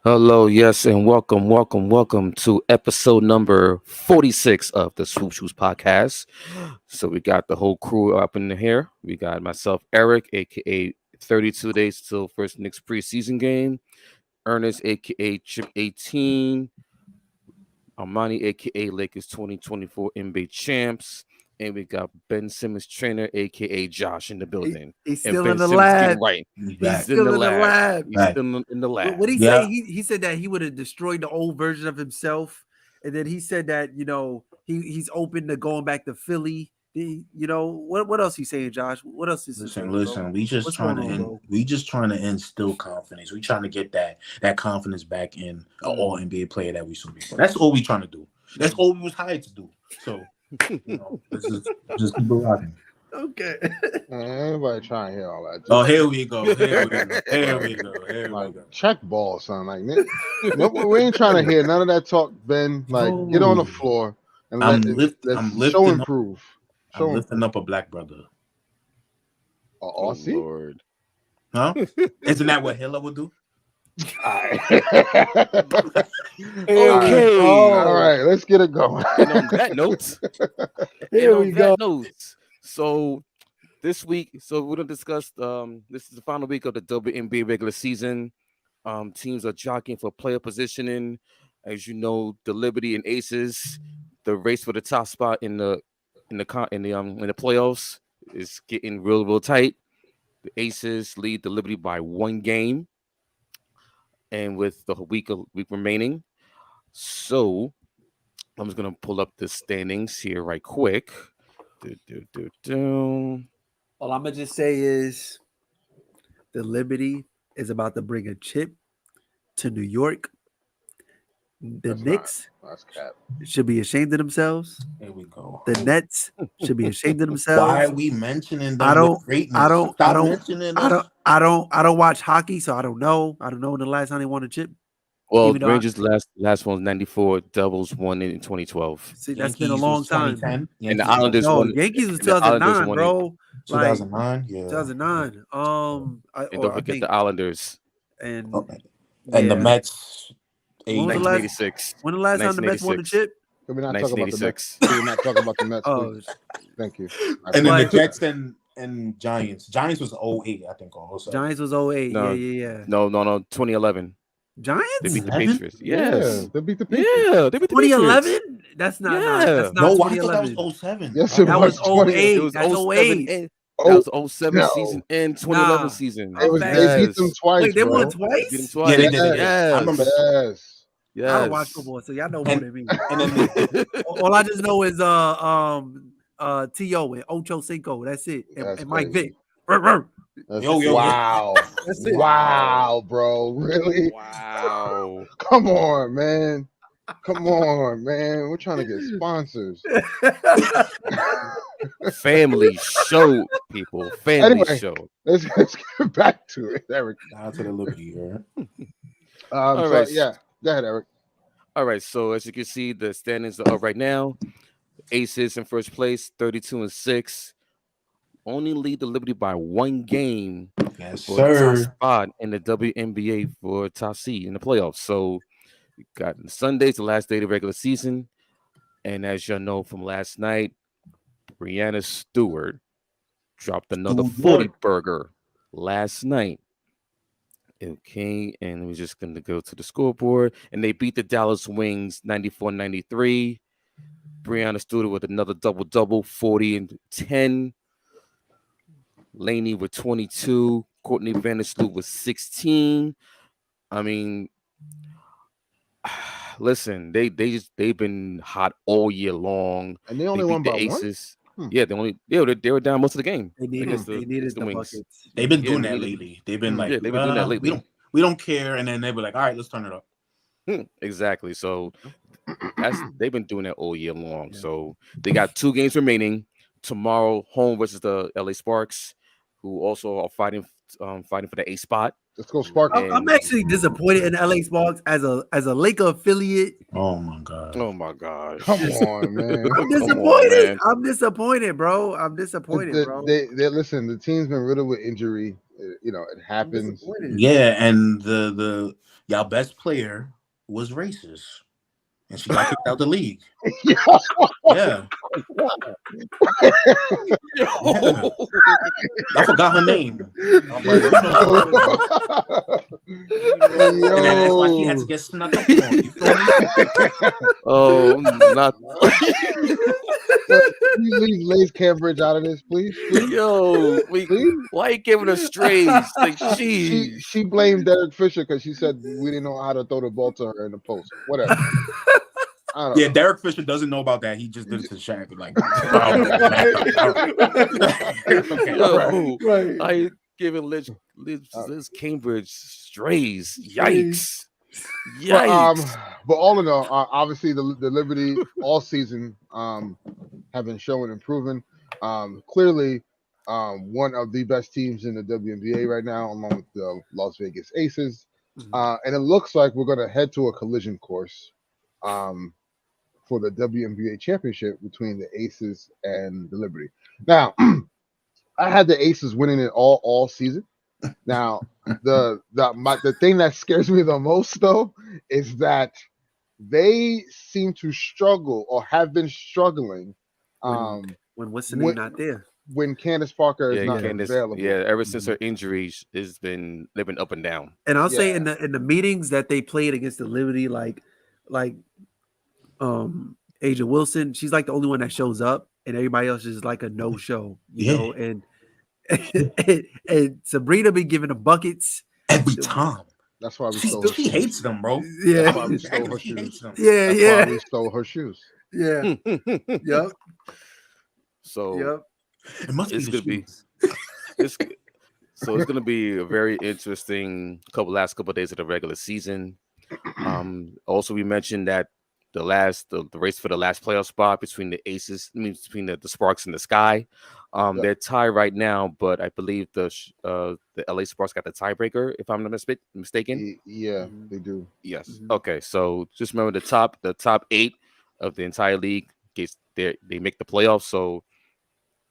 Hello, yes, and welcome to episode number 46 of the Swoop Shoes podcast. So we got the whole crew up in here. We got myself, Eric, aka 32 days till first Knicks preseason game, Ernest, aka Chip 18, Armani, aka Lakers 2024 NBA champs. And we got Ben Simmons, trainer, aka Josh, in the building. He's And still Ben in the Simmons getting lab. right. He's He's in still the in the lab. lab. He's still in the lab. What he Yeah. say? He said that he would have destroyed the old version of himself, and then he said that he's open to going back to Philly. What else he saying, Josh? What else is Listen. We just What's trying going to on, bro? instill confidence. We trying to get that confidence back in an all NBA player that we should be. That's all we trying to do. That's all we was hired to do. So let's just keep it rocking. Okay. Anybody trying to hear all that? Oh, here we go. Here we go. Check ball, son. Like, we ain't trying to hear none of that talk, Ben. Like, get on the floor and I'm let's lifting show up- improve. I'm lifting up a black brother. Oh, see? Lord. Huh? Isn't that what Hitler would do? Okay. All right, let's get it going. And on that note, So this week, we're gonna discuss. This is the final week of the WNBA regular season. Teams are jockeying for player positioning. As you know, the Liberty and Aces, the race for the top spot in the playoffs is getting real tight. The Aces lead the Liberty by 1 game, and with the week remaining, so I'm just gonna pull up the standings here right quick. All I'm gonna just say is, the Liberty is about to bring a chip to New York. The Knicks That's cap. should be ashamed of themselves. Here we go. The Nets should be ashamed of Why themselves. are we mentioning them? I don't- with greatness? I don't- Stop I don't- mentioning I us. don't watch hockey, so I don't know. I don't know when the last time they won a chip. Well, Even though Rangers last one was 94. Devils won in 2012, See, that's been a Yankees long was time. 2010. and the Yankees Islanders No, won. Yankees was and the Islanders 2009, won bro. Like 2009. Yeah. 2009. And don't forget the Islanders. and Okay. And the yeah. Mets. When was the last- 1986. When the last time the Mets won the 1986. chip? Can we not talk about the 1986. Mets? Can we not talk about the Mets? Oh, please? Thank you. And then the Like- Jets and Giants. Giants was 08, I think. Also. Giants was 08. No. Yeah. No, 2011. They Giants? beat the 11? Patriots. Yes. Yeah, they beat the Patriots. Yeah, they beat the Patriots. 2011? That's not. Yeah. That's not No, I thought 2011. that was 07. Yes, it That was 08. It was That's 07 08. and Oh, that was 07 no. season and 2011 Nah. season. They beat them twice, Wait, they bro. won Beat them twice? twice. Yeah, they did. Yes. I remember. Yes. Yes. I don't watch football, so y'all know more than me. And then All I just know is T.O. and Ocho Cinco. That's it. That's And Mike crazy. Vick. Rrr, rrr. Yo. Wow. That's it. Wow, bro. Really? Wow. Come on, man. We're trying to get sponsors. Family show, people. Family Anyway. show. Let's get back to it, Eric. down to the Liberty here. All right. Yeah. Go ahead, Eric. All right. So as you can see, the standings are up right now. Aces in first place, 32-6. Only lead the Liberty by 1 game Yes, for the top sir. spot in the WNBA for top seed in the playoffs. So we got Sunday's the last day of the regular season. And as y'all know from last night, Brianna Stewart dropped another Stewart. 40 burger last night. Okay, and we're just going to go to the scoreboard. And they beat the Dallas Wings 94-93. Brianna Stewart with another double-double, 40 and 10. Laney with 22. Courtney Vandersloot with 16. I mean, listen, they've been hot all year long. And they They only beat won the by one. Aces. Hmm. Yeah, they were down most of the game. They needed, Against they the needed the Wings. buckets. They've been Yeah, doing they that needed- lately. They've been like, Yeah, they've been doing that lately. We don't care, and then they be like, all right, let's turn it up. Exactly. So they've been doing that all year long. So they got 2 games remaining. Tomorrow, home versus the LA Sparks, who also are fighting fighting for the A spot. Let's go, Spark. I'm actually disappointed in LA Sparks as a Laker affiliate. Oh my god. Oh my gosh. Come on, man. I'm Come on, disappointed. man. I'm disappointed, bro. I'm disappointed, bro. They listen. The team's been riddled with injury. It I'm happens. disappointed. Yeah, and the y'all best player was racist, and she got kicked out the league. Yeah. I forgot her name. And then that's why she had to get snuck up on. You feel me? Oh, not. Please leave Lace Cambridge out of this, please. Yo, why you giving her strays? Like, She blamed Derek Fisher because she said we didn't know how to throw the ball to her in the post. Whatever. I don't know. Derek Fisher doesn't know about that. He just did it to Shaq. Like, right. I giving Liz Cambridge strays. Yikes. But all in all, obviously the Liberty all season have been showing improving. Clearly, one of the best teams in the WNBA right now, along with the Las Vegas Aces. And it looks like we're going to head to a collision course for the WNBA championship between the Aces and the Liberty. Now, I had the Aces winning it all season. Now, the thing that scares me the most though is that they seem to struggle or have been struggling when what's the name not there? When Candace Parker is not available. Yeah, ever since her injuries, they've been up and down. And I'll say in the meetings that they played against the Liberty, like Asia Wilson, she's like the only one that shows up, and everybody else is like a no-show, you know. And Sabrina be giving them buckets every time. That's why she hates them, bro. Yeah, that's why we stole her shoes. Yeah, That's why we stole her shoes. Yeah. Yep. So it must it's be so it's gonna be a very interesting last couple of days of the regular season. Also, we mentioned that the race for the last playoff spot between the Aces, between the Sparks and the Sky. They're tied right now, but I believe the LA Sparks got the tiebreaker, if I'm not mistaken. Yeah, they do. Yes. Mm-hmm. Okay, so just remember the top 8 of the entire league, they make the playoffs. So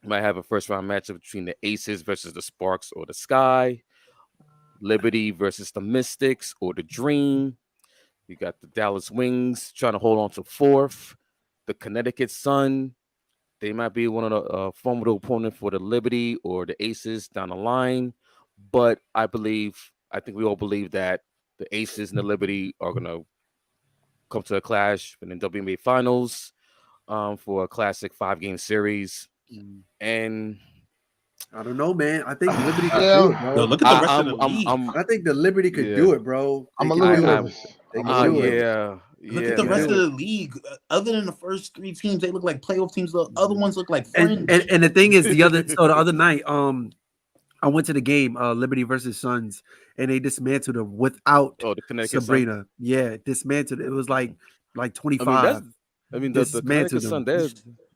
you might have a first round matchup between the Aces versus the Sparks or the Sky, Liberty versus the Mystics or the Dream. You got the Dallas Wings trying to hold on to 4th. The Connecticut Sun, they might be one of the formidable opponent for the Liberty or the Aces down the line. But I think we all believe that the Aces and the Liberty are going to come to a clash in the WNBA Finals for a classic 5-game series. And I don't know, man. I think Liberty could do it, bro. Yo, look at the rest of the league. I think the Liberty could do it, bro. I'm a little nervous. Look at the rest of the league. Other than the first 3 teams, they look like playoff teams. The other ones look like friends. And the thing is, the other night, I went to the game, Liberty versus Suns, and they dismantled them without the Connecticut Sabrina. Sun. Yeah, dismantled. It was like 25. The Connecticut Sun.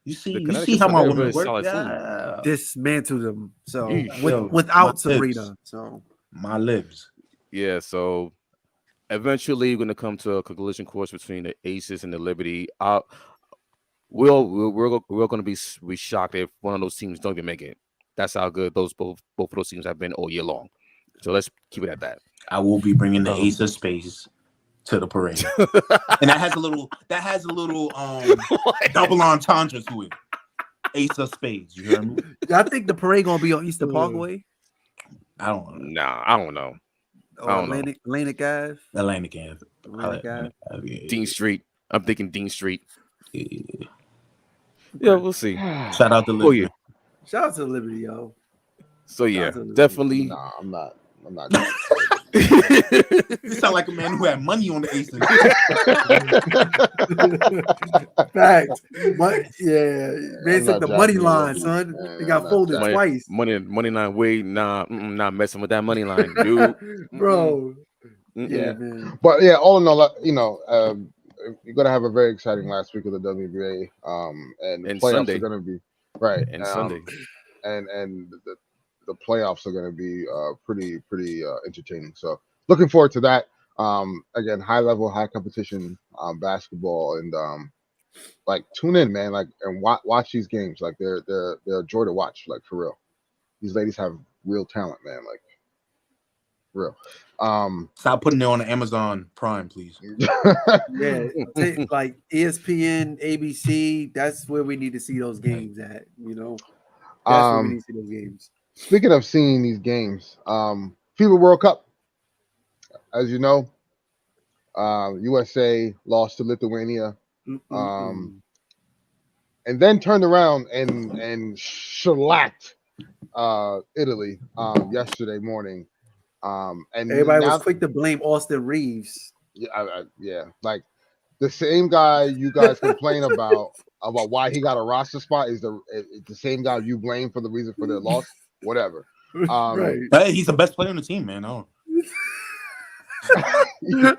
You see how my women work. Yeah. Dismantled them. So without Sabrina. Lips. So my lips. Yeah. So eventually, we're going to come to a collision course between the Aces and the Liberty. We're going to be shocked if one of those teams don't even make it. That's how good both of those teams have been all year long. So let's keep it at that. I will be bringing the Ace of Space to the parade, and that has a little double entendre to it. Ace of Spades, you hear me? I think the parade gonna be on Easter Parkway. I don't know. Nah, I don't know. Atlantic Ave. Atlantic Ave. Dean Street. I'm thinking Dean Street. Yeah, we'll see. Shout out to Liberty. Shout out to Liberty, yo. So yeah, definitely. Nah, I'm not. You sound like a man who had money on the Aces. Fact. Man took the money line, son. They got folded twice. Money line. Wait, not messing with that money line, dude. Bro. Yeah, man. But yeah, all in all, you're gonna have a very exciting last week of the WNBA. And the playoffs Sunday. are gonna be right and Sunday. And the the playoffs are going to be pretty entertaining. So looking forward to that. Again, high level, high competition basketball, and like tune in, man. Like and watch these games. Like they're a joy to watch. Like for real, these ladies have real talent, man. Like real. Stop putting it on Amazon Prime, please. Yeah, like ESPN, ABC. That's where we need to see those games at. You know, that's where we need to see those games. Speaking of seeing these games, FIBA World Cup. As you know, USA lost to Lithuania, and then turned around and shellacked Italy yesterday morning. And everybody was quick to blame Austin Reeves. Yeah, like the same guy you guys complain about why he got a roster spot is the same guy you blame for the reason for their loss. Whatever. Right. Hey, he's the best player on the team, man. Oh. You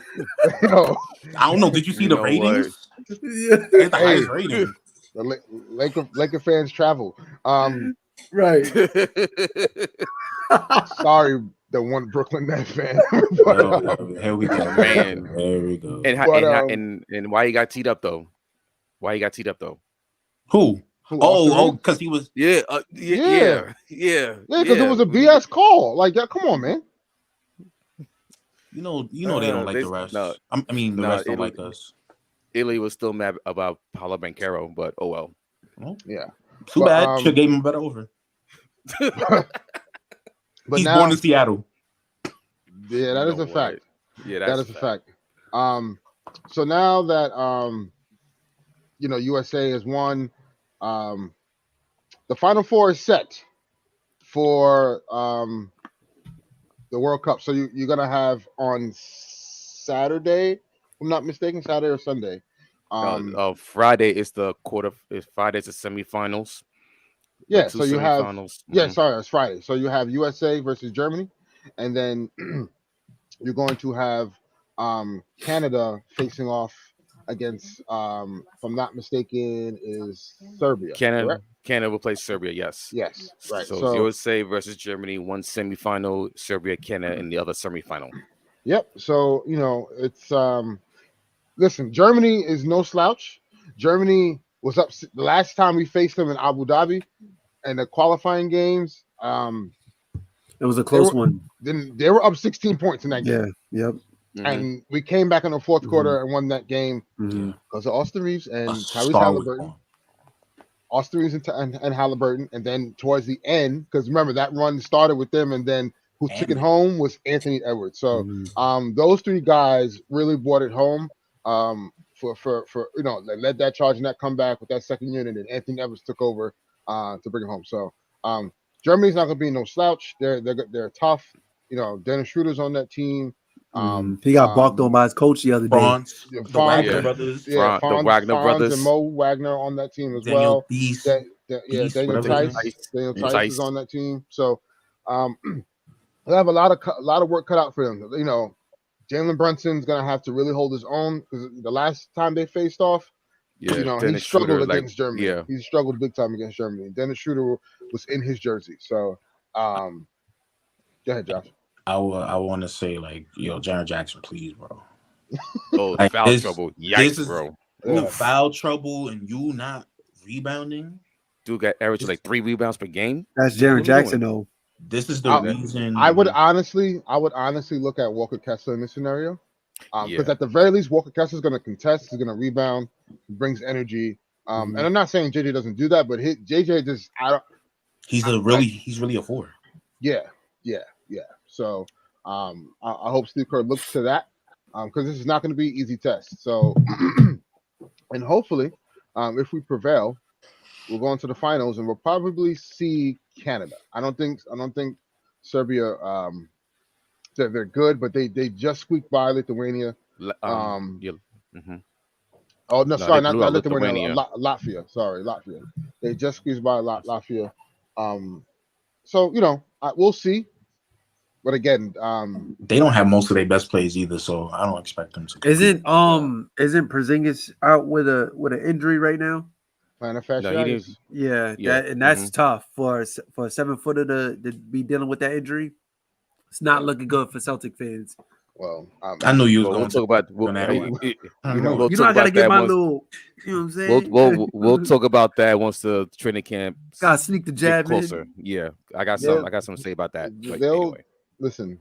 know, I don't know. Did you see the ratings? Yeah. It's the highest rating. The Laker fans travel. Right. Sorry, the one Brooklyn Nets fan. Here we go, man. Here we go. And why he got teed up though? Who? Oh, because he was. Yeah, Yeah, because it was a BS call. Like, come on, man. You know, they don't like the rest. No, I mean, the rest don't like us. Italy was still mad about Paolo Banchero, but oh well. Yeah. Too bad. Should have gave him a better over. But he's now, born in Seattle. Yeah, that is a fact. Yeah, that is a fact. So now that USA has won, the Final Four is set for the World Cup. So you're gonna have on Saturday, if I'm not mistaken, Saturday or Sunday. Friday is the Friday's the semifinals. Yeah, so you have it's Friday. So you have USA versus Germany, and then you're going to have Canada facing off against, if I'm not mistaken, is Serbia. Canada will play Serbia, yes. Yes, right. So USA versus Germany, one semifinal, Serbia, Canada in the other semifinal. Yep. So, it's listen, Germany is no slouch. Germany was up the last time we faced them in Abu Dhabi in the qualifying games. It was a close one. Then they were up 16 points in that game. Yeah. Yep. Mm-hmm. And we came back in the fourth quarter and won that game because of Austin Reeves and Tyrese Halliburton. Austin Reeves and Halliburton, and then towards the end, because remember that run started with them, and then who took it home was Anthony Edwards. So those three guys really brought it home. For they led that charge and that comeback with that second unit, and Anthony Edwards took over to bring it home. So Germany's not going to be no slouch. They're tough. Dennis Schroeder's on that team. He got balked on by his coach the other day. The Wagner brothers. The Wagner brothers. And Mo Wagner on that team as Daniel well. Theis. Daniel Theis is on that team. So they have a lot of work cut out for them. Jalen Brunson's gonna have to really hold his own because the last time they faced off, he struggled against Germany. Yeah. He struggled big time against Germany. Dennis Schroeder was in his jersey. So go ahead, Josh. I want to say, Jaren Jackson, please, bro. Oh, foul trouble. Yikes, bro. Foul trouble and you not rebounding? Dude got averages 3 rebounds per game. That's Jaren Jackson, though. This is the reason. I would honestly look at Walker Kessler in this scenario. Because at the very least, Walker Kessler is going to contest, he's going to rebound, brings energy. And I'm not saying JJ doesn't do that, but JJ just he's really a 4. Yeah. So I hope Steve Kerr looks to that because this is not going to be an easy test. So and hopefully, if we prevail, we'll go into the finals and we'll probably see Canada. I don't think Serbia. They're good, but they just squeaked by Lithuania. Oh no, sorry, not Lithuania. Latvia. Sorry, Latvia. They just squeezed by Latvia. So we'll see. But again, they don't have most of their best plays either, so I don't expect them to. Isn't Porzingis out with an injury right now? Plantar fasciitis. No, he didn't. Yeah, Yeah, that's tough for a 7-footer to be dealing with that injury. It's not looking good for Celtic fans. Well, I knew you was Well, we'll going talk about. on that one. I you know know, it. You know, I talk gotta about get that my once. little. You know what I'm saying? We'll talk about that once the training camp Gotta sneak the get jab closer. in. Yeah, I got they'll something to say about that. But they'll anyway, listen.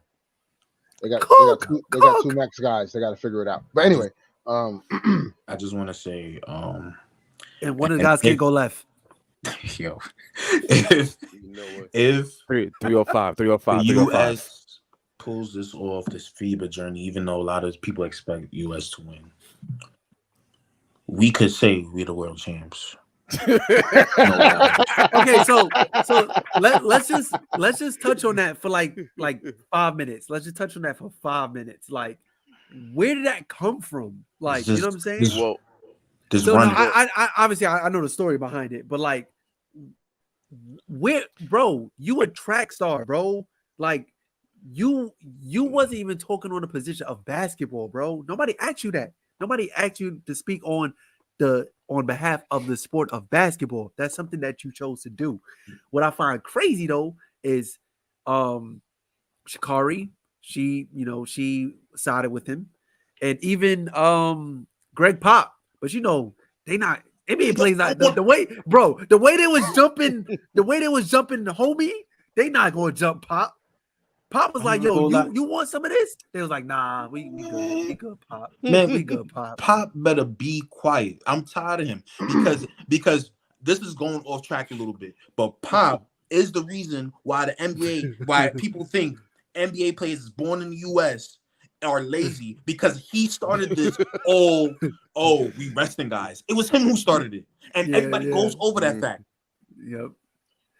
They Cook. got two max guys. They got to figure it out. But anyway, I just want to say, And one of the and guys can't go left. yo, if you know what? if 305, the 305, 305. U.S. pulls this off, this FIBA journey, even though a lot of people expect U.S. to win, we could say we're the world champs. Okay, so let's just touch on that for like 5 minutes. Let's just touch on that for 5 minutes. Like, where did that come from? Like, you know what I'm saying? Well, This So run, no, I obviously I know the story behind it, but like, where, bro, you a track star, bro. Like, you wasn't even talking on the position of basketball, bro. Nobody asked you that. Nobody asked you to speak on behalf of the sport of basketball. That's something that you chose to do. What I find crazy though is Sha'Carri, she sided with him, and even Greg Pop, but they not NBA plays not the way, bro, the way they was jumping, homie, they not gonna jump Pop. Pop was like, yo, you want some of this? They was like, nah, we good. We good, Pop. man, We good, Pop. Pop better be quiet. I'm tired of him because this is going off track a little bit. But Pop is the reason why the NBA, why people think NBA players born in the US are lazy, because he started this. We resting guys. It was him who started it, and everybody goes over that fact. Yep.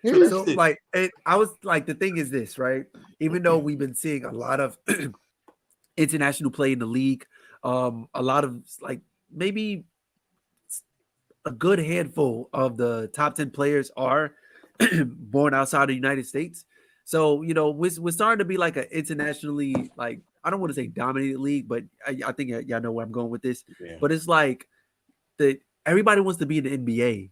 So So like, I was like, the thing is this, right? Even though we've been seeing a lot of international play in the league, a lot of like maybe a good handful of the top 10 players are born outside of the United States. So, we're starting to be like an internationally, like, I don't want to say dominated league, but I think y'all know where I'm going with this. Yeah. But it's like everybody wants to be in the NBA.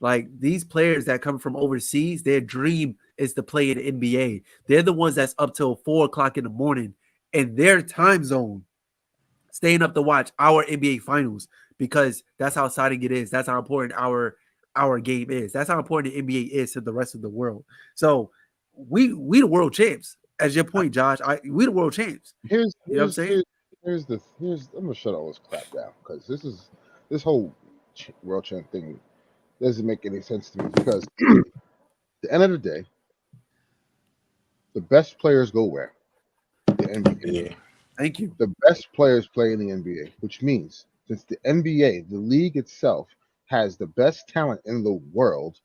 Like, these players that come from overseas, their dream is to play in the NBA. They're the ones that's up till 4:00 in the morning in their time zone, staying up to watch our NBA finals, because that's how exciting it is. That's how important our game is. That's how important the NBA is to the rest of the world. So we the world champs. As your point, Josh, we the world champs. You know what I'm saying? Here's I'm gonna shut all this crap down, because this whole world champ thing doesn't make any sense to me, because at the end of the day, the best players go where? The NBA. Yeah. Thank you. The best players play in the NBA, which means since the NBA, the league itself, has the best talent in the world,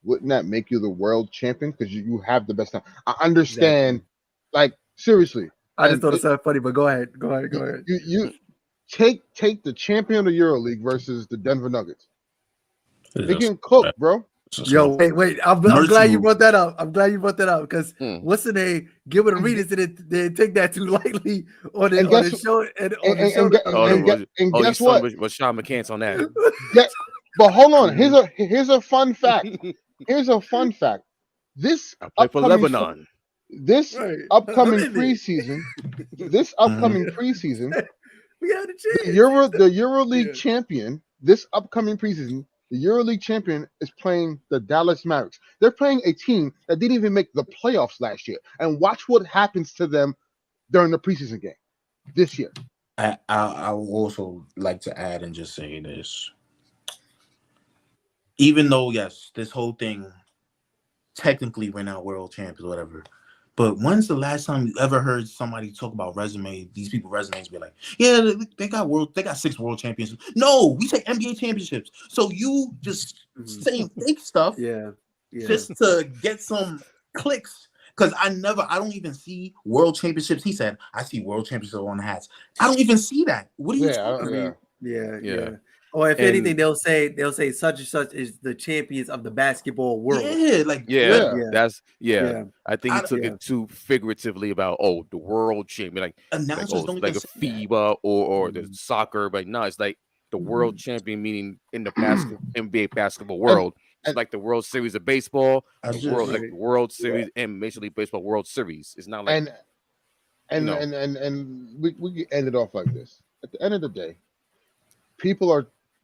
wouldn't that make you the world champion? Because you have the best talent. I understand, like, seriously. I just thought it sounded funny, but go ahead. You take the champion of the EuroLeague versus the Denver Nuggets. They getting cooked, bro. Yo, wait. I'm glad you brought that up. Because what's the name? Gilbert Arenas didn't take that too lightly on the show. And guess what? Was Sean McCants on that? But hold on. Here's a fun fact. This I play for Lebanon. This upcoming preseason, we had a chance. The EuroLeague champion, this upcoming preseason, the EuroLeague champion is playing the Dallas Mavericks. They're playing a team that didn't even make the playoffs last year. And watch what happens to them during the preseason game this year. I would also like to add and just say this. Even though, yes, this whole thing, technically we're not world champions or whatever, but when's the last time you ever heard somebody talk about resume? These people resumes be like, yeah, they got 6 world championships. No, we take NBA championships. So you just saying fake stuff, just to get some clicks. Because I don't even see world championships. He said, I see world championships on the hats. I don't even see that. What are you talking about? Yeah. Or if anything, they'll say such and such is the champions of the basketball world. That's I think he took it too figuratively about the world champion, announcers don't like a FIBA or the soccer, but no, it's like the world champion, meaning in the NBA basketball And, world. It's and like the World Series of baseball, I the just World Series and Major League Baseball World Series. It's not like and we can end it off like this. At the end of the day,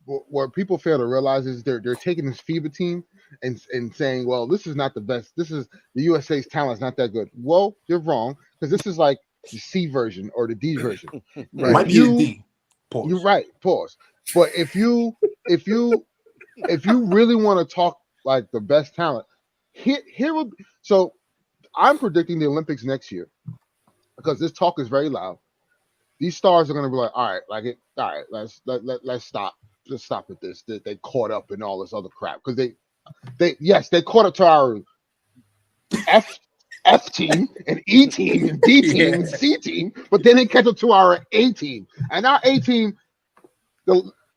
what people fail to realize is they're taking this FIBA team and saying, well, this is not the best. This is the USA's talent is not that good. Well, you're wrong, because this is like the C version or the D version. might be a D. Pause. You're right. Pause. But if you really want to talk like the best talent, here would so I'm predicting the Olympics next year, because this talk is very loud. These stars are going to be like, all right, let's stop. Let's stop at this. They caught up in all this other crap, because they caught up to our F team and E team and D team and C team, but then they catch up to our A team, and our A team.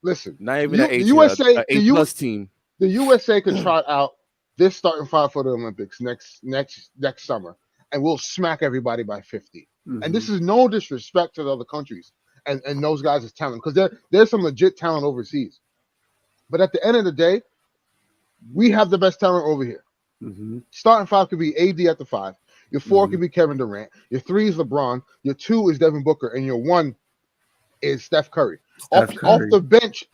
Listen, not even the USA, a plus team. The USA could trot out this starting five for the Olympics next summer, and we'll smack everybody by 50. Mm-hmm. And this is no disrespect to the other countries and those guys' talent, because there's some legit talent overseas. But at the end of the day, we have the best talent over here. Mm-hmm. Starting five could be AD at the 5. Your 4 could be Kevin Durant. Your 3 is LeBron. Your 2 is Devin Booker, and your 1 is Steph Curry. Off the bench,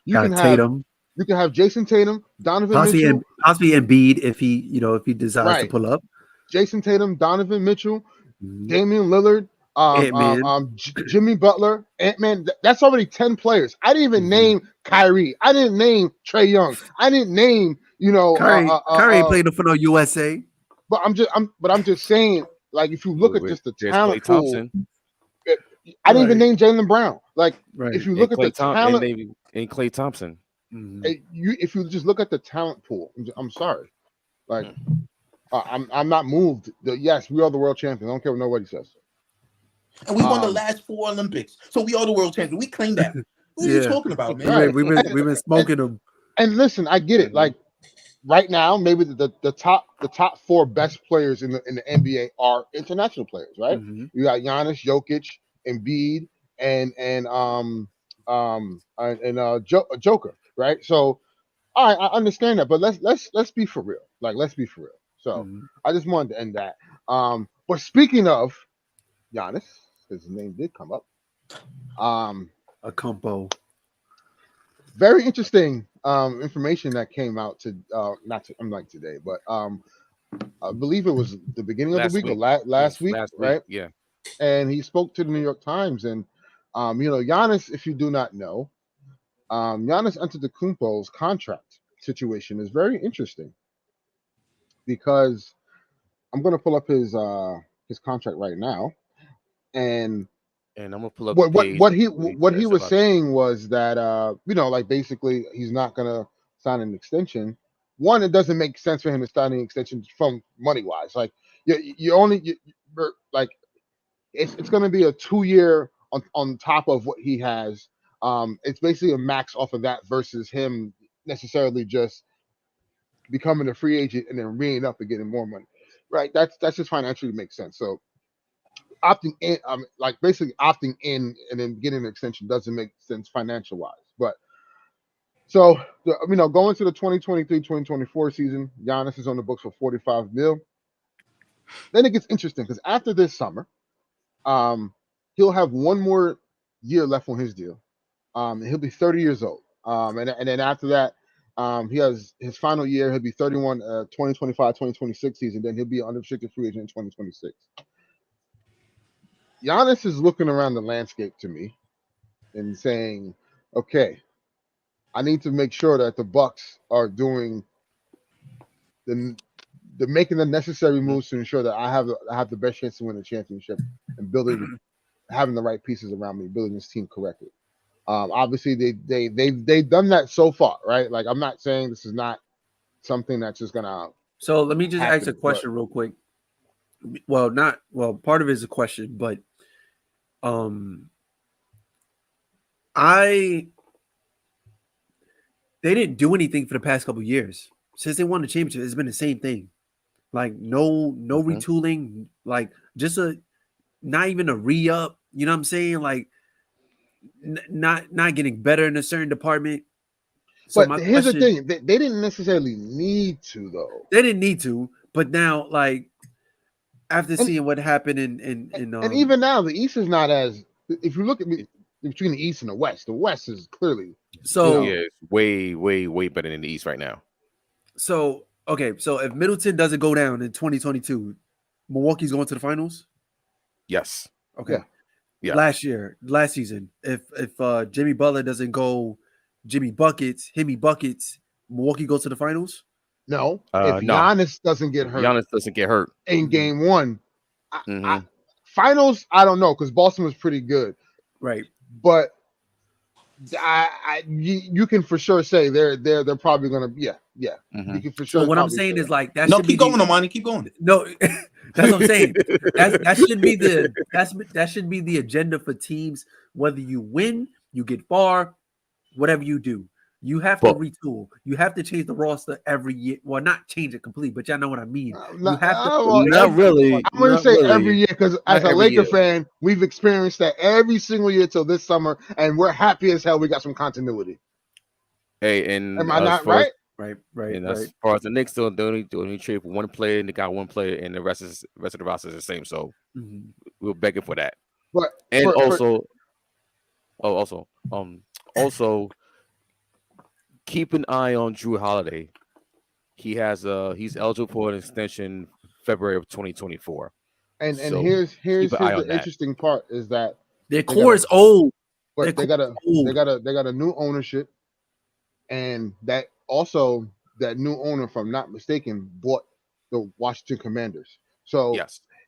you can have Tatum. You can have Jason Tatum, Donovan Mitchell, possibly Embiid if he decides to pull up. Jason Tatum, Donovan Mitchell, Damian Lillard, Jimmy Butler, Ant-Man. That's already 10 players. I didn't even name Kyrie. I didn't name Trae Young. I didn't name Kyrie ain't playing for no USA. But I'm just saying, like, if you look at just the talent pool. I didn't even name Jaylen Brown. Like, if you look at the talent, and Klay Thompson, if you just look at the talent pool, I'm sorry, like, I'm not moved. Yes, we are the world champions. I don't care what nobody says. And we won the last 4 Olympics, so we are the world champions. We claim that. What are you talking about, man? Right. We've been smoking them. And listen, I get it. Like, right now, maybe the top 4 best players in the NBA are international players, right? You got Giannis, Jokic, Embiid, and Joker, right? So, all right, I understand that, but let's be for real. Like, let's be for real. So, I just wanted to end that. But speaking of Giannis, his name did come up. A compo. Very interesting information that came out unlike today, but I believe it was the beginning of the week or last week, right? Yeah. And he spoke to the New York Times, and Giannis, if you do not know, Giannis Antetokounmpo's contract situation is very interesting, because I'm going to pull up his contract right now, and I'm gonna pull up what he was saying was that like, basically he's not going to sign an extension. One, it doesn't make sense for him to sign an extension from money wise. Like, like, it's going to be a 2-year on top of what he has. It's basically a max off of that versus him necessarily just becoming a free agent and then reing up and getting more money, right? That's just financially makes sense. So opting in, basically opting in and then getting an extension doesn't make sense financial wise. But so going to the 2023-2024 season, Giannis is on the books for $45 million. Then it gets interesting, because after this summer, he'll have 1 more year left on his deal. He'll be 30 years old. And then after that, he has his final year. He'll be 31, 2025-2026 season. Then he'll be an unrestricted free agent in 2026. Giannis is looking around the landscape to me and saying, okay, I need to make sure that the Bucks are doing the making the necessary moves to ensure that I have the best chance to win the championship, and having the right pieces around me, building this team correctly. Obviously they've done that so far, right? Like, I'm not saying this is not something that's just gonna. So let me just ask a question real quick. Well, part of it is a question, but they didn't do anything for the past couple of years. Since they won the championship, it's been the same thing. Like, no retooling, like, just not even a re-up. You know what I'm saying? Like, not getting better in a certain department. So but here's the thing: they didn't necessarily need to, though. They didn't need to, but now, like after seeing what happened in and even now, the East is not as. If you look at me between the East and the West is clearly so it's way better than the East right now. So okay, so if Middleton doesn't go down in 2022, Milwaukee's going to the finals. Yes. Okay. Yeah. Last season, if Jimmy Butler doesn't go, Himmy buckets, Milwaukee goes to the finals. No, if Giannis doesn't get hurt, in game one, finals. I don't know because Boston was pretty good, right? But you can for sure say they're probably gonna You can for sure. So what I'm saying is like that. No, keep going, Amani. Keep going. No, that's what I'm saying. That should be that should be the agenda for teams. Whether you win, you get far, whatever you do. You have to retool. You have to change the roster every year. Well, not change it completely, but y'all know what I mean. You have to. Not really. I'm going to say every year because as a Laker fan, we've experienced that every single year till this summer, and we're happy as hell we got some continuity. Hey, and am I not right? Right. And as far as the Knicks, they only trade for one player, and they got one player, and the rest of the roster is the same. So we're begging for that. But also. Keep an eye on Drew Holiday. He's eligible for an extension February of 2024. And here's the interesting part is that their core is old. But they got a new ownership, and that new owner, if I'm not mistaken, bought the Washington Commanders. So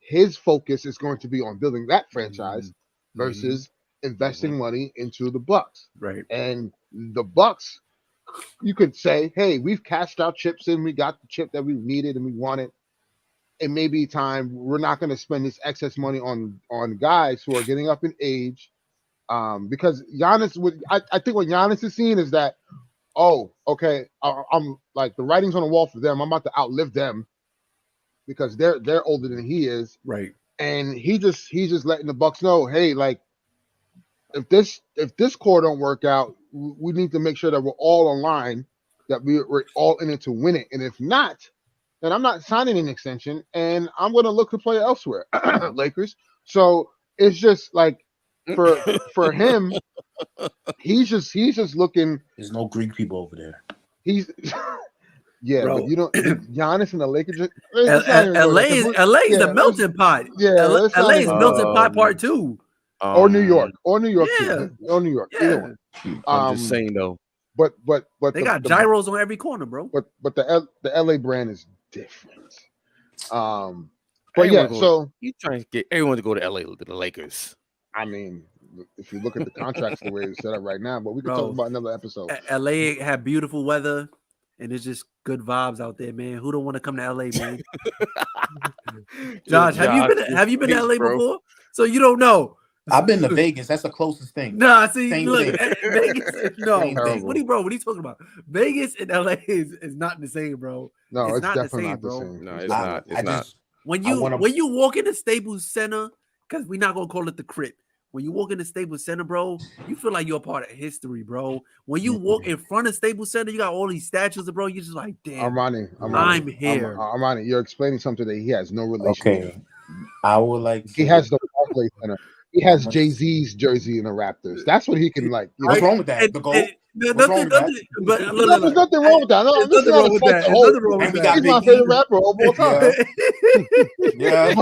his focus is going to be on building that franchise versus investing money into the Bucks. Right. And the Bucks, you could say, hey, we've cashed our chips in. We got the chip that we needed and we wanted. It may be time. We're not going to spend this excess money on guys who are getting up in age. Because Giannis I think what Giannis is seeing is that, I'm like the writing's on the wall for them. I'm about to outlive them because they're older than he is. Right. And he's just letting the Bucks know, hey, like if this core don't work out, we need to make sure that we're all aligned, that we're all in it to win it. And if not, then I'm not signing an extension, and I'm going to look to play elsewhere, Lakers. So it's just like for him, he's just looking. There's no Greek people over there. He's Bro. But you don't Giannis and the Lakers. LA is the melting pot. Yeah, LA is melting pot part 2. Or New York. Yeah. Too. Or New York. Yeah. I'm just saying though. But they got gyros on every corner, bro. But the LA brand is different. But so you trying to get everyone to go to LA to the Lakers. I mean, if you look at the contracts the way it's set up right now, but we can talk about another episode. LA have beautiful weather, and it's just good vibes out there, man. Who don't want to come to LA, man? Josh, have you been to LA before? So you don't know. I've been to Vegas. That's the closest thing. Nah, see, Same look, thing. Vegas. No, Same what are you talking about? Vegas and LA is not the same, bro. No, it's not definitely the same, not the bro. same. No, it's not. It's not. When you walk into Staples Center, because we're not gonna call it the Crypt. When you walk into Staples Center, bro, you feel like you're a part of history, bro. When you walk in front of Staples Center, you got all these statues, bro. You're just like, damn, I'm here. Armani, you're explaining something that he has no relation to. I would like. He has the Barclays Center. He has Jay-Z's jersey in the Raptors. That's what he can like. What's wrong with that? The goal. There's nothing wrong with that. No, nothing wrong with that. Nothing wrong with that. He's my favorite rapper of all time. Yeah.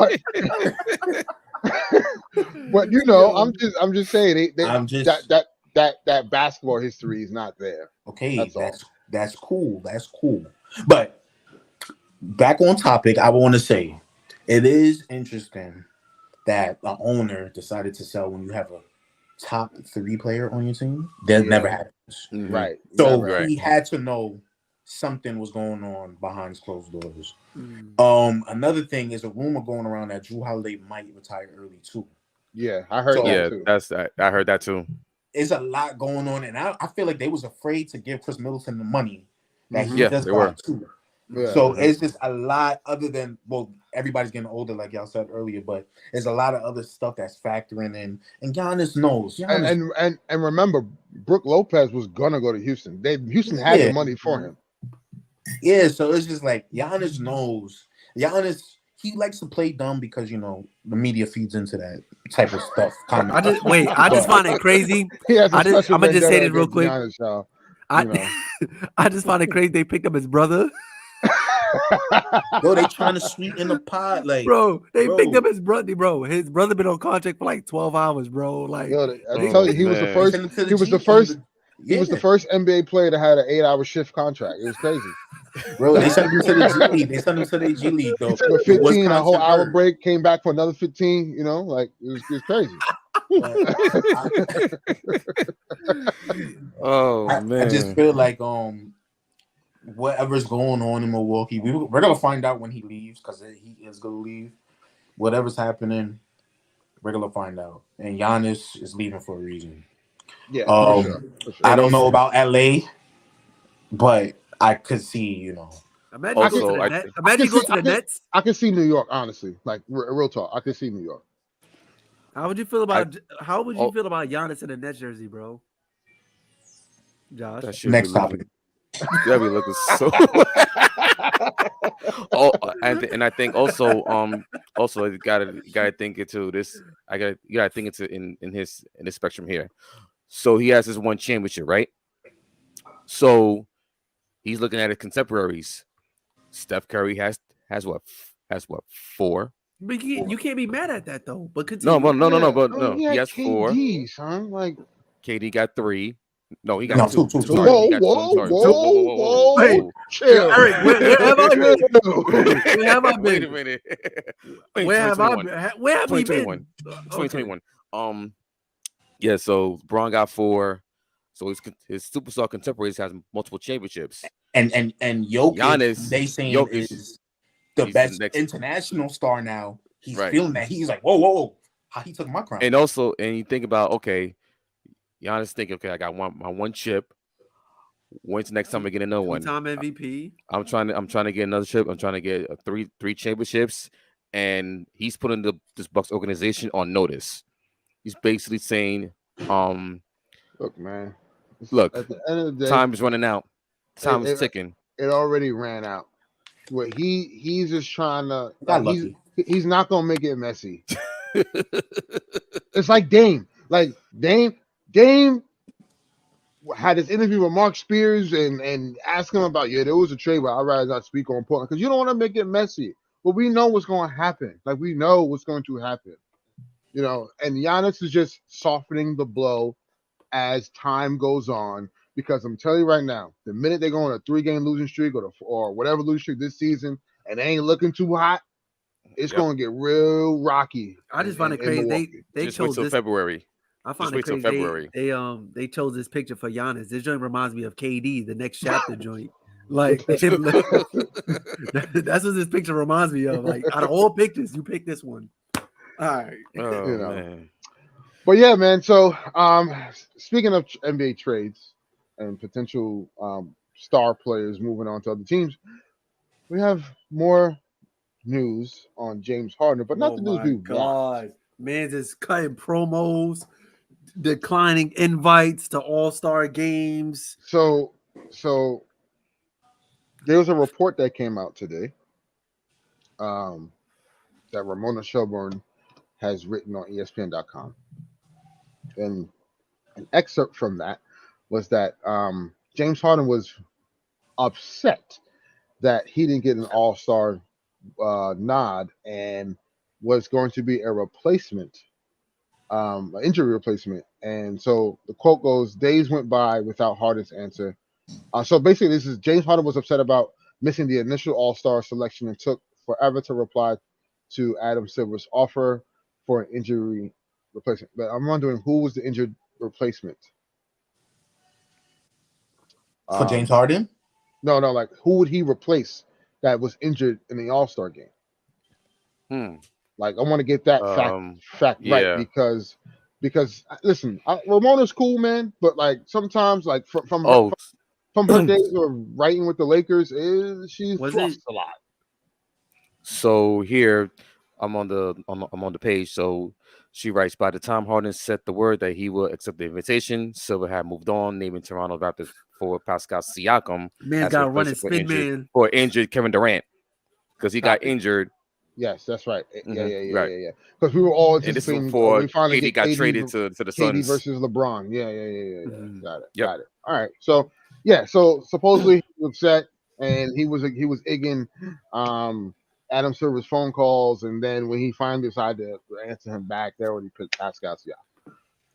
But I'm just saying that basketball history is not there. Okay, that's cool. That's cool. But back on topic, I want to say it is interesting that the owner decided to sell when you have a top 3 player on your team. That never happens. Mm-hmm. Right. So he had to know something was going on behind closed doors. Another thing is a rumor going around that Drew Holiday might retire early too. Yeah, I heard that too. That's that. I heard that too. There's a lot going on, and I feel like they was afraid to give Chris Middleton the money that he does they were too. Yeah. So it's just a lot other than, well, everybody's getting older, like y'all said earlier, but there's a lot of other stuff that's factoring in. And Giannis knows. Giannis, And remember, Brooke Lopez was gonna go to Houston. Houston had the money for him. Yeah, so it's just like Giannis knows. Giannis, he likes to play dumb because the media feeds into that type of stuff. I just find it crazy. He has a I'm special gonna just say vendetta this real against quick. Giannis, y'all. I just find it crazy they picked up his brother. Yo, they trying to sweeten the pot, like, bro. They picked up his brother, bro. His brother been on contract for like 12 hours, bro. Like, yo, I tell you, he was the first. He was the first. He was the first NBA player that had an 8-hour shift contract. It was crazy. Bro, they sent him to the G League. They sent him to the G League, though. He took a 15, a whole hour break, came back for another 15. Like it was crazy. Man, I just feel like whatever's going on in Milwaukee, we're gonna find out when he leaves, because he is gonna leave. Whatever's happening, we're gonna find out. And Giannis is leaving for a reason. Yeah, for sure. I don't know about LA, but I could see, Imagine you go to the Nets. I can see New York, honestly. Like real talk, I can see New York. How would you feel about Giannis in a Nets jersey, bro? Josh. Next topic. Yeah, we looking so. And I think also you gotta think into this. You gotta think into in his spectrum here. So he has his one championship, right? So he's looking at his contemporaries. Steph Curry has what 4. But you can't be mad at that though. But continue. No. He has KD, 4. Son. Like KD got 3. No, he got 2. Whoa. Hey, chill. Eric, where have I been? Where have I been? Wait a minute. Where have I been? Where have we been? 2021. Yeah, so Braun got 4. So his superstar contemporaries has multiple championships. And Giannis, they saying is the best international star now. He's feeling that. He's like, whoa. How he took my crown. And also, you think about, okay, Giannis think, okay, I got my one chip. When's the next time I get another one? Two-time MVP. I'm trying to get another chip. I'm trying to get three championships, and he's putting this Bucks organization on notice. He's basically saying, look, man. Look, at the end of the day, time is running out. Time is ticking. It already ran out. What he's just trying to. He's not gonna make it messy. It's like Dame. Like Dame had this interview with Mark Spears and asked him about, there was a trade, but I'd rather not speak on Portland because you don't want to make it messy. But we know what's going to happen. Like we know what's going to happen. And Giannis is just softening the blow as time goes on, because I'm telling you right now, the minute they go on a 3-game losing streak or whatever losing streak this season and they ain't looking too hot, it's going to get real rocky. I just find it crazy. They just chose wait till February. I find it crazy. February. They chose this picture for Giannis. This joint reminds me of KD, the next chapter joint. Like that's what this picture reminds me of. Like out of all pictures, you pick this one. All right. Man. But yeah, man. So speaking of NBA trades and potential star players moving on to other teams, we have more news on James Harden, but not the news we want. Man's is cutting promos, declining invites to all-star games. So there was a report that came out today that Ramona Shelburne has written on ESPN.com. And an excerpt from that was that James Harden was upset that he didn't get an all-star nod and was going to be a replacement, an injury replacement. And so the quote goes, "Days went by without Harden's answer." So basically, this is James Harden was upset about missing the initial all-star selection and took forever to reply to Adam Silver's offer for an injury replacement. But I'm wondering, who was the injured replacement? For James Harden? No, like who would he replace that was injured in the all-star game? Like I want to get that fact right, because listen, Ramona's cool, man, but like sometimes like from from her days of writing with the Lakers is she Was fluffs it- a lot. So here, I'm on the page. So she writes, by the time Harden said the word that he will accept the invitation, Silver had moved on, naming Toronto Raptors for Pascal Siakam Man as got to run replacement his spin, man. for injured Kevin Durant because he got Copy. injured. Yes, that's right. Right. Yeah. Because we were all And this was anticipating before we finally KD get got KD, traded to the KD Suns. versus LeBron. Yeah. Mhm. Got it. Yep. Got it. All right. So yeah. So supposedly he was upset, and he was igging Adam Silver's phone calls, and then when he finally decided to answer him back, they already picked Pascal Siakam.